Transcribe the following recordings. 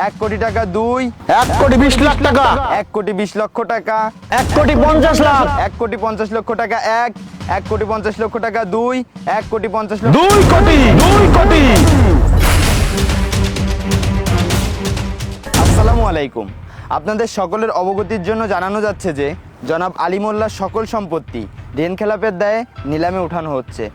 1 কোটি টাকা 2, 1 কোটি 20 লাখ টাকা, 1 কোটি 20 লক্ষ টাকা, 1 কোটি 50 লাখ, 1 কোটি 50 লক্ষ টাকা 1, 1 কোটি 50 লক্ষ টাকা 2, 1 কোটি 50 লক্ষ 2 কোটি, 2 কোটি। আসসালামু আলাইকুম। আপনাদের সকলের অবগতির জন্য জানানো যাচ্ছে যে জনাব আলী মোল্লার সকল সম্পত্তি ঋণ খেলাপের দায়ে নিলামে উঠানো হচ্ছে।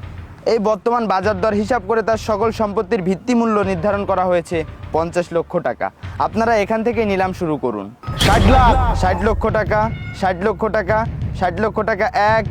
এই বর্তমান বাজার দর হিসাব করে তার সকল সম্পত্তির ভিত্তিমূল্য নির্ধারণ করা হয়েছে 50 লক্ষ টাকা। আপনারা এখান থেকে নিলাম শুরু করুন। 60 লাখ, 60 লক্ষ টাকা, 60 লক্ষ টাকা, 60 লক্ষ টাকা 1,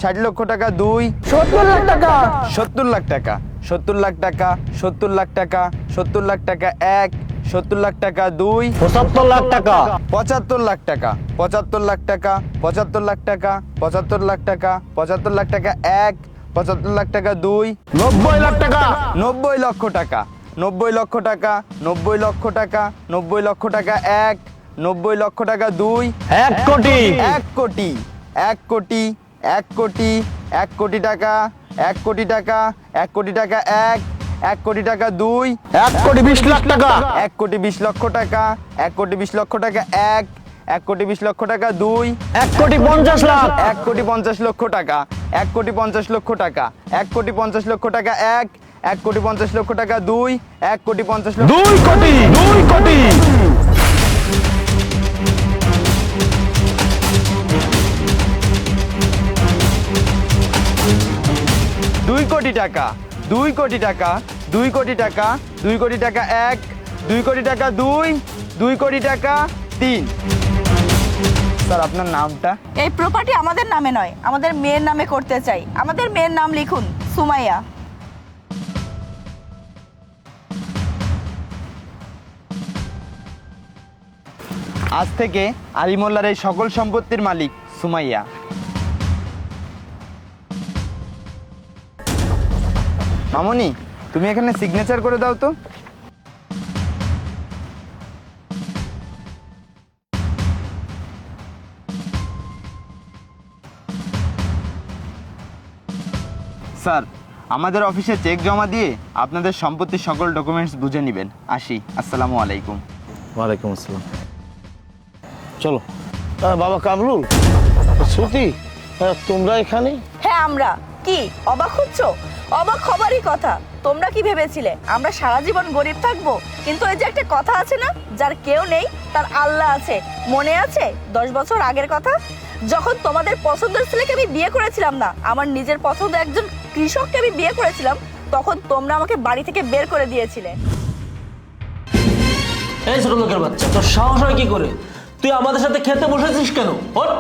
60 লক্ষ টাকা 2, 70 লাখ টাকা, 70 লাখ টাকা, 70 লাখ টাকা, 70 লাখ টাকা, 70 লাখ টাকা 1, 70 লাখ টাকা 2, 75 লাখ টাকা, 75 লাখ টাকা, 75 লাখ টাকা, 75 লাখ টাকা, 75 লাখ টাকা, 75 লাখ টাকা 1, 75 লাখ টাকা 2, 90 লাখ টাকা, 90 লক্ষ টাকা, 90 লক্ষ টাকা, 90 লক্ষ টাকা, 90 লক্ষ টাকা 1, 90 লক্ষ টাকা 2, 1 কোটি, 1 কোটি, 1 কোটি, 1 কোটি, 1 কোটি টাকা, 1 কোটি টাকা, 1 কোটি টাকা 1, 1 কোটি টাকা 2, 1 কোটি 20 লাখ টাকা, 1 কোটি 20 লক্ষ টাকা, 1 কোটি 20 লক্ষ টাকা 1, 1 কোটি 20 লক্ষ টাকা 2, 1 কোটি 50 লাখ, 1 কোটি 50 লক্ষ টাকা, 1 কোটি 50 লক্ষ টাকা, 1 কোটি 50 লক্ষ টাকা 1, 1 কোটি 50 লক্ষ টাকা 2, 1 কোটি 50 লক্ষ 2 কোটি, 2 কোটি। 2 কোটি টাকা, 2 কোটি টাকা, 2 কোটি টাকা, 2 কোটি টাকা 1, 2 কোটি টাকা 2, 2 কোটি টাকা 3। স্যার আপনার নামটা? এই প্রপার্টি আমাদের নামে নয়, আমাদের মেয়ের নামে করতে চাই। আমাদের মেয়ের নাম লিখুন সুমাইয়া। আজ থেকে আলী মোল্লার এই সকল সম্পত্তির মালিক সুমাইয়া। মামনি, তুমি এখানে সিগনেচার করে দাও তো। স্যার, আমাদের অফিসে চেক জমা দিয়ে আপনাদের সম্পত্তির সকল ডকুমেন্টস বুঝে নেবেন। আসি, আসসালামু আলাইকুম। ওয়ালাইকুম আসসালাম। চলো। বাবা কামরুল, শ্রুতি, তোমরা এখানে? হ্যাঁ আমরা। কি অবাক হচ্ছ? অবাক হবারই কথা। তোমরা কি ভেবেছিলে আমরা সারা জীবন গরিব থাকবো? কিন্তু এই যে একটা কথা আছে না, যার কেউ নেই তার আল্লাহ আছে। মনে আছে 10 বছর আগের কথা, যখন তোমাদের পছন্দের ছেলেকে আমি বিয়ে করেছিলাম না, আমার নিজের পছন্দ একজন কৃষককে আমি বিয়ে করেছিলাম, তখন তোমরা আমাকে বাড়ি থেকে বের করে দিয়েছিলে। এই ছোট লোকের বাচ্চা, তোর সাহস হয় কি করে? তুই আমাদের সাথে খেতে বসেছিস কেন? হট!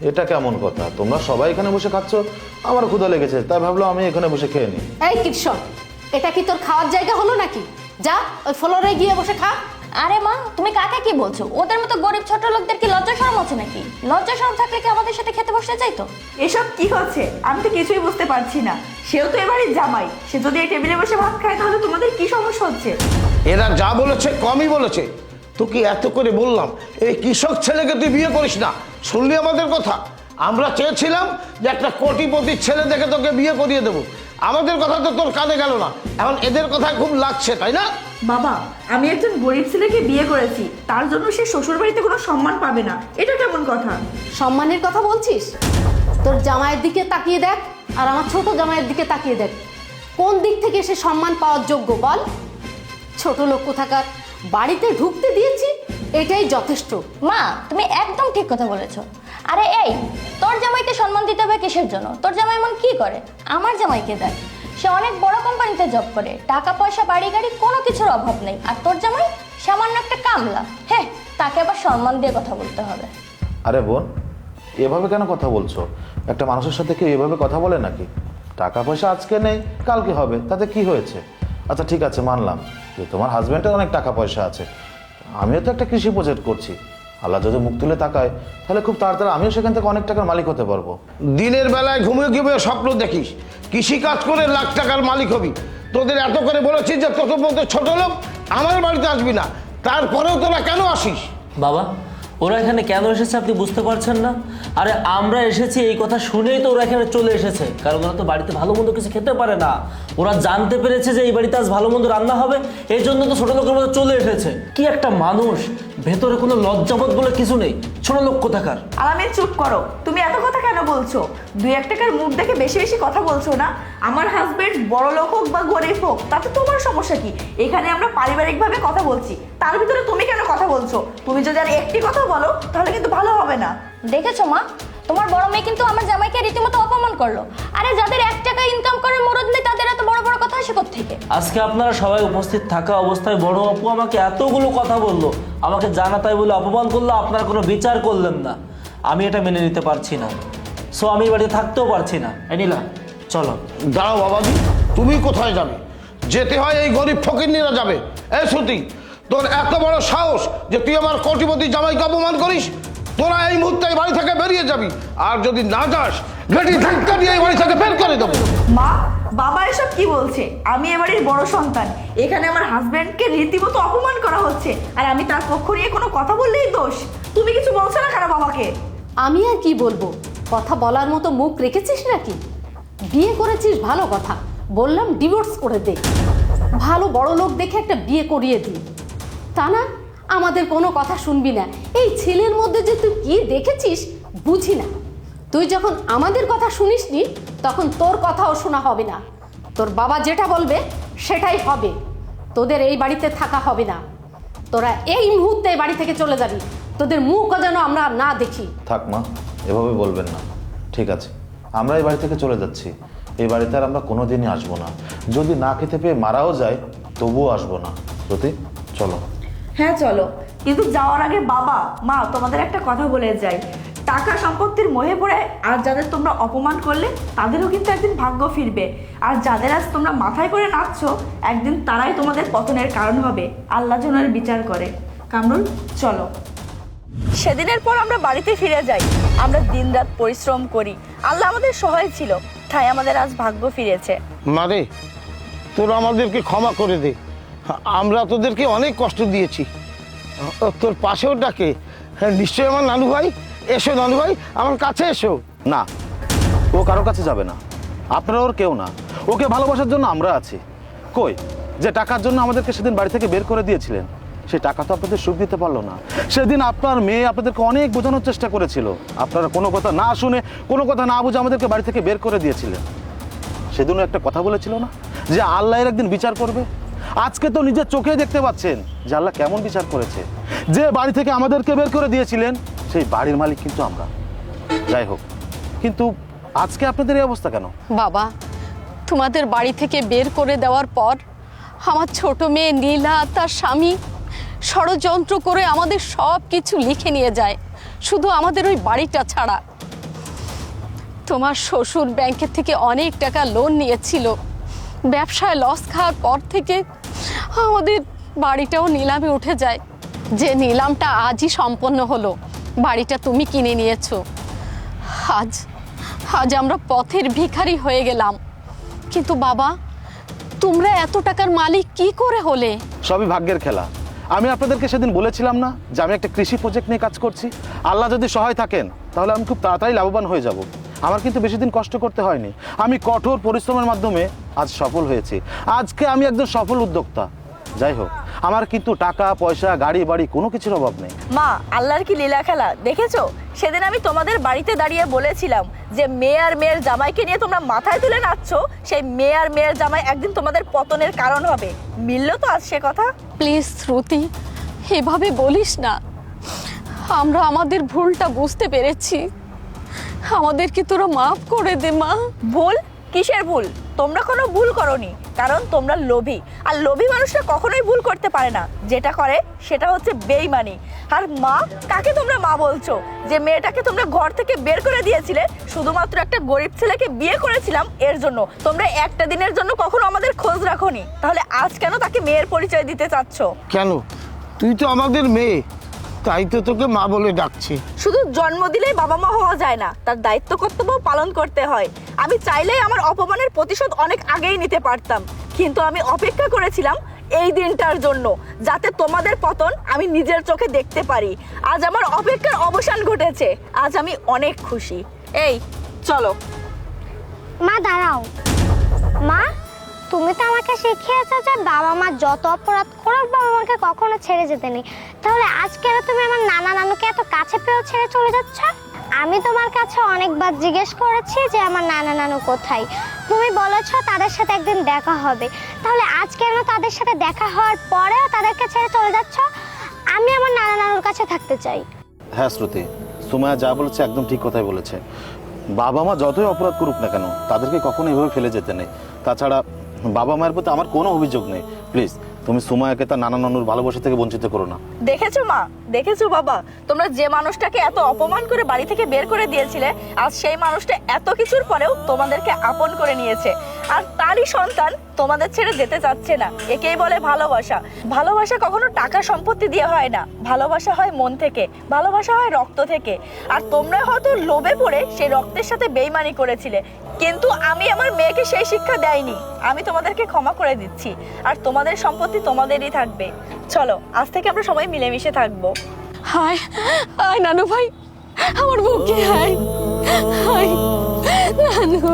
এটা কেমন কথা? তোমরা সবাই এখানে বসে খাচ্ছ, আমার ক্ষুধা লেগেছে, তাই ভাবলাম আমি এখানে বসে খেয়ে নিই। এই কৃষক, এটা কি তোর খাওয়ার জায়গা হলো নাকি? যা ওই ফ্লোরে গিয়ে বসে খা। আরে মা, তুমি কাকে কি বলছো? ওদের মতো গরিব ছোট লোকদের কি লজ্জা শরম আছে নাকি? লজ্জা শরম থাকলে কি আমাদের সাথে খেতে বসতে চাইতো? এসব কি হচ্ছে আমি তো কিছুই বুঝতে পারছি না। সেও তো এবারই জামাই, সে যদি এই টেবিলে বসে ভাত খায় তাহলে তোমাদের কি সমস্যা হচ্ছে? এরা যা বলেছে কমই বলেছে। তোকে এত করে বললাম এই কৃষক ছেলেকে তুই বিয়ে করিস না, শুনলি আমাদের কথা? আমরা চেয়েছিলাম যে একটা কোটিপতির ছেলে দেখে তোকে বিয়ে করিয়ে দেবো, আমাদের কথা তো তোর কানে গেল না, এখন এদের কথা খুব লাগছে, তাই না? বাবা, আমি একজন গরিব ছেলেকে বিয়ে করেছি, তার জন্য সে শ্বশুর বাড়িতে কোনো সম্মান পাবে না, এটা কেমন কথা? সম্মানের কথা বলছিস? তোর জামাইয়ের দিকে তাকিয়ে দেখ আর আমার ছোট জামাইয়ের দিকে তাকিয়ে দেখ, কোন দিক থেকে সে সম্মান পাওয়ার যোগ্য বল? ছোট লোক কোথাকার, বাড়িতে ঢুকতে দিয়েছি এটাই যথেষ্ট। মা, তুমি একদম ঠিক কথা বলেছো। আরে এই, তোর জামাইকে সম্মান দিতে হবে কিসের জন্য? তোর জামাই এমন কি করে? আমার জামাইকে দেখ, সে অনেক বড় কোম্পানিতে জব করে, টাকা পয়সা বাড়ি গাড়ি কোনো কিছুর অভাব নেই। আর তোর জামাই সামান্য একটা কামলা। হ্যাঁ, তাকে আবার সম্মান দিয়ে কথা বলতে হবে। আরে বোন, এভাবে কেন কথা বলছো? একটা মানুষের সাথে কেউ এভাবে কথা বলে নাকি? টাকা পয়সা আজকে নেই, কালকে হবে, তাতে কি হয়েছে? আচ্ছা ঠিক আছে, মানলাম যে তোমার হাজব্যান্ডের অনেক টাকা পয়সা আছে, আমিও তো একটা কৃষি প্রজেক্ট করছি, আল্লাহ যদি মুখ তুলে তাকায় তাহলে খুব তাড়াতাড়ি আমিও সেখান থেকে অনেক টাকার মালিক হতে পারবো। দিনের বেলায় ঘুমিয়ে ঘুমিয়ে স্বপ্ন দেখিস, কৃষি কাজ করে লাখ টাকার মালিক হবি। তোদের এত করে বলেছিস যে তোর মতো ছোট লোক আমার বাড়িতে আসবি না, তারপরেও তোরা কেন আসিস? বাবা, ওরা এখানে কেন এসেছে আপনি বুঝতে পারছেন না? আরে আমরা এসেছি এই কথা শুনেই তো ওরা এখানে চলে এসেছে, কারণ ওরা তো বাড়িতে ভালো মন্দ কিছু খেতে পারে না। ওরা জানতে পেরেছে যে এই বাড়িতে আজ ভালো মন্দ রান্না হবে, এই জন্য তো ছোট লোকের মতো চলে এসেছে। কি একটা মানুষ, ভেতরে কোনো লজ্জাবোধ বলে কিছু নেই, ছোট লোক কোথাকার। আলামিন চুপ করো, তুমি এত কথা কেন বলছো? 2-1 টাকার মুখ দেখে বেশি বেশি কথা বলছো না। আমার হাজবেন্ড বড় লোক হোক বা গরিব হোক তাতে তোমার সমস্যা কি? এখানে আমরা পারিবারিকভাবে কথা বলছি, তার ভিতরে তুমি কেন কথা বলছো? তুমি যদি আর একটি কথা বলো তাহলে কিন্তু ভালো হবে না। দেখেছো মা, তোমার বড় মেয়ে কিন্তু আমার জামাইকে রীতিমতো অপমান করলো। আরে যাদের 1 টাকা ইনকাম করার মরদ নেই তাদের এত বড় বড় কথা আসে কোত্থেকে? আজকে আপনারা সবাই উপস্থিত থাকা অবস্থায় বড় আপু আমাকে এতগুলো কথা বললো, আমাকে জানা তাই বলে অপমান করলো, আপনারা কোনো বিচার করলেন না। আমি এটা মেনে নিতে পারছি না, সো আমি এই বাড়িতে থাকতেও পারছি না। এনিলা চলো। দাঁড়াও বাবাজি, তুমি কোথায় যাবে? যেতে হয় এই গরিব ফকিরনিরা যাবে। এই শ্রুতি, তোর এত বড় সাহস যে তুই আমার কোটিপতি জামাইকে অপমান করিস? তোরা এই মুহূর্তে এই বাড়ি থেকে বেরিয়ে যাবি, আর যদি না যাস গেটি ধাক্কা দিয়ে এই বাড়ি থেকে বের করে দেবো। মা, বাবা এসব কি বলছে? আমি এবারের বড় সন্তান, এখানে আমার হাজবেন্ডকে রীতিমতো অপমান করা হচ্ছে, আর আমি তার পক্ষ নিয়ে কোনো কথা বললেই দোষ। তুমি কিছু বলছো না কেন বাবাকে? আমি আর কি বলবো, কথা বলার মতো মুখ রেখেছিস নাকি? বিয়ে করেছিস ভালো কথা, বললাম ডিভোর্স করে দে, ভালো বড় লোক দেখে একটা বিয়ে করিয়ে দিই। তা না, আমাদের কোনো কথা শুনবি না। এই ছেলের মধ্যে যে তুই কি দেখেছিস বুঝি না। তুই যখন আমাদের কথা শুনিসনি তখন তোর কথাও শোনা হবে না। তোর বাবা যেটা বলবে সেটাই হবে। তোদের এই বাড়িতে থাকা হবে না, তোরা এই মুহূর্তে এই বাড়ি থেকে চলে যাবি। তোদের মুখও যেন আমরা না দেখি। থাক মা, এভাবে বলবেন না। ঠিক আছে, আমরা এই বাড়ি থেকে চলে যাচ্ছি। এই বাড়িতে আর আমরা কোনোদিনই আসবো না। যদি না খেতে পেয়ে মারাও যায় তবুও আসবো না। শ্রুতি চলো। হ্যাঁ চলো, কিন্তু যাওয়ার আগে বাবা মা তোমাদের একটা কথা বলে যাই। টাকা সম্পত্তির মোহে পড়ে আর যাদের তোমরা অপমান করলে তাদেরও কিন্তু একদিন ভাগ্য ফিরবে, আর যাদের আজ তোমরা মাথায় করে নাচছো একদিন তারাই তোমাদের পতনের কারণ হবে। আল্লাহ যেন এর বিচার করে। কামরুল চলো। সেদিনের পর আমরা বাড়িতে ফিরে যাই। আমরা দিনরাত পরিশ্রম করি, আল্লাহ আমাদের সহায় ছিল, তাই আমাদের আজ ভাগ্য ফিরেছে। মারে, তোরা আমাদেরকে ক্ষমা করে দে, আমরা তোদেরকে অনেক কষ্ট দিয়েছি। তোর পাশেও ডাকে, হ্যাঁ নিশ্চয়ই আমার নানু ভাই। এসো নানু ভাই, আমার কাছে এসো। না, ও কারোর কাছে যাবে না। আপনারা ওর কেউ না। ওকে ভালোবাসার জন্য আমরা আছি। কই যে টাকার জন্য আমাদেরকে সেদিন বাড়ি থেকে বের করে দিয়েছিলেন, সেই টাকা তো আপনাদের সুখ দিতে পারলো না। সেদিন আপনার মেয়ে আপনাদেরকে অনেক বোঝানোর চেষ্টা করেছিল, আপনারা কোনো কথা না শুনে কোনো কথা না বুঝে আমাদেরকে বাড়ি থেকে বের করে দিয়েছিলেন। সেদিনও একটা কথা বলেছিল না যে আল্লাহর একদিন বিচার করবে? আজকে তো নিজের চোখে দেখতে পাচ্ছেন যে আল্লাহ কেমন বিচার করেছে। যে বাড়ি থেকে আমাদেরকে বের করে দিয়েছিলেন সেই বাড়ির মালিক কিন্তু আমরা। যাই হোক, কিন্তু আজকে আপনাদের এই অবস্থা কেন? বাবা, তোমাদের বাড়ি থেকে বের করে দেওয়ার পর আমার ছোট মেয়ে নীলা তার স্বামী ষড়যন্ত্র করে আমাদের সব কিছু লিখে নিয়ে যায়, শুধু আমাদের ওই বাড়িটা ছাড়া। তোমার শ্বশুর ব্যাংকের থেকে অনেক টাকা লোন নিয়েছিল, ব্যবসায় লস খাওয়ার পর থেকে আমাদের বাড়িটাও নিলামে উঠে যায়। যে নিলামটা আজই সম্পন্ন হলো, বাড়িটা তুমি কিনে নিয়েছো। আজ আমরা পথের ভিখারি হয়ে গেলাম। কিন্তু বাবা, তোমরা এত টাকার মালিক কি করে হলে? সবই ভাগ্যের খেলা। আমি আপনাদেরকে সেদিন বলেছিলাম না যে আমি একটা কৃষি প্রজেক্ট নিয়ে কাজ করছি। আল্লাহ যদি সহায় থাকেন তাহলে আমি খুব তাড়াতাড়ি লাভবান হয়ে যাব। আমার কিন্তু বেশি দিন কষ্ট করতে হয়নি, আমি কঠোর পরিশ্রমের মাধ্যমে আজ সফল হয়েছি। আজকে আমি একজন সফল উদ্যোক্তা। যাই হোক, আমার কিন্তু টাকা পয়সা গাড়ি বাড়ি কোনো কিছুর অভাব নেই। মা, আল্লাহর কি লীলা খেলা দেখেছো? সেদিন আমি তোমাদের বাড়িতে দাঁড়িয়ে বলেছিলাম যে মেয়ে আর মেয়ের জামাইকে নিয়ে তোমরা মাথায় তুলে নাচছো, সেই মেয়ে আর মেয়ের জামাই একদিন তোমাদের পতনের কারণ হবে। মিললো তো আজ সে কথা? প্লিজ শ্রুতি, এভাবে বলিস না। আমরা আমাদের ভুলটা বুঝতে পেরেছি, আমাদেরকে তোরা মাফ করে দে মা। ভুল? কিসের ভুল? তোমরা কোনো ভুল করোনি, কারণ তোমরা লোভী, আর লোভী মানুষরা কখনোই ভুল করতে পারে না। যেটা করে সেটা হচ্ছে বেঈমানি। আর মা, কাকে তোমরা মা বলছো? যে মেয়েটাকে তোমরা ঘর থেকে বের করে দিয়েছিলে শুধুমাত্র একটা গরিব ছেলেকে বিয়ে করেছিলাম এর জন্য। তোমরা একটা দিনের জন্য কখনো আমাদের খোঁজ রাখোনি, তাহলে আজ কেন তাকে মেয়ের পরিচয় দিতে চাচ্ছ? কেন? তুই তো আমাদের মেয়ে, তাই তো তোকে মা বলে ডাকছি। শুধু জন্ম দিলেই বাবা মা হওয়া যায় না, তার দায়িত্ব কর্তব্য পালন করতে হয়। আমি চাইলেই আমার অপমানের প্রতিশোধ অনেক আগেই নিতে পারতাম, কিন্তু আমি অপেক্ষা করেছিলাম এই দিনটার জন্য, যাতে তোমাদের পতন আমি নিজের চোখে দেখতে পারি। আজ আমার অপেক্ষার অবসান ঘটেছে। আজ আমি অনেক খুশি। এই চলো। মা দাঁড়াও। মা, তুমি তো আমাকে শিখিয়েছো যে বাবা মা যত অপরাধ করুক বাবা মাকে কখনো ছেড়ে যেতে নেই। তাহলে আজকের তুমি আমার নানা নানুকে এত কাছে পেয়েও ছেড়ে চলে যাচ্ছ? আমি তোমার কাছে অনেকবার জিজ্ঞেস করেছি যে আমার নানা নানু কোথায়। তুমি বলেছো তাদের সাথে একদিন দেখা হবে। তাহলে আজ কেন তাদের সাথে দেখা হওয়ার পরেও তাদেরকে ছেড়ে চলে যাচ্ছ? আমি আমার নানা নানুর কাছে থাকতে চাই। হ্যাঁ শ্রুতি, সুমায়া যা বলেছে একদম ঠিক কথাই বলেছে। বাবা মা যতই অপরাধ করুক না কেন তাদেরকে কখনো এভাবে ফেলে যেতে নেই। তাছাড়া বাবা মায়ের প্রতি আমার কোনো অভিযোগ নেই। প্লিজ তুমি সুমায়াকে তার নানা নানুর ভালোবাসা থেকে বঞ্চিত করো না। দেখেছো মা, দেখেছো বাবা, তোমরা যে মানুষটাকে এত অপমান করে বাড়ি থেকে বের করে দিয়েছিলে, আজ সেই মানুষটা এত কিছুর পরেও তোমাদেরকে আপন করে নিয়েছে। আর তারই সন্তান তোমাদের ছেড়ে যেতে চাচ্ছে না। একেই বলে ভালোবাসা। ভালোবাসা কখনো টাকা সম্পত্তি দিয়ে হয় না, ভালোবাসা হয় মন থেকে, ভালোবাসা হয় রক্ত থেকে। আর তোমরা হয়তো লোভে পড়ে সেই রক্তের সাথে বেইমানি করেছিলে, কিন্তু আমি আমার মেয়েকে সেই শিক্ষা দেয়নি। আমি তোমাদেরকে ক্ষমা করে দিচ্ছি, আর তোমাদের সম্পত্তি তোমাদেরই থাকবে। চলো, আজ থেকে আমরা সবাই মিলেমিশে থাকবো। হায় হায় নানু ভাই, আমার বুকে হায় হায় নানু।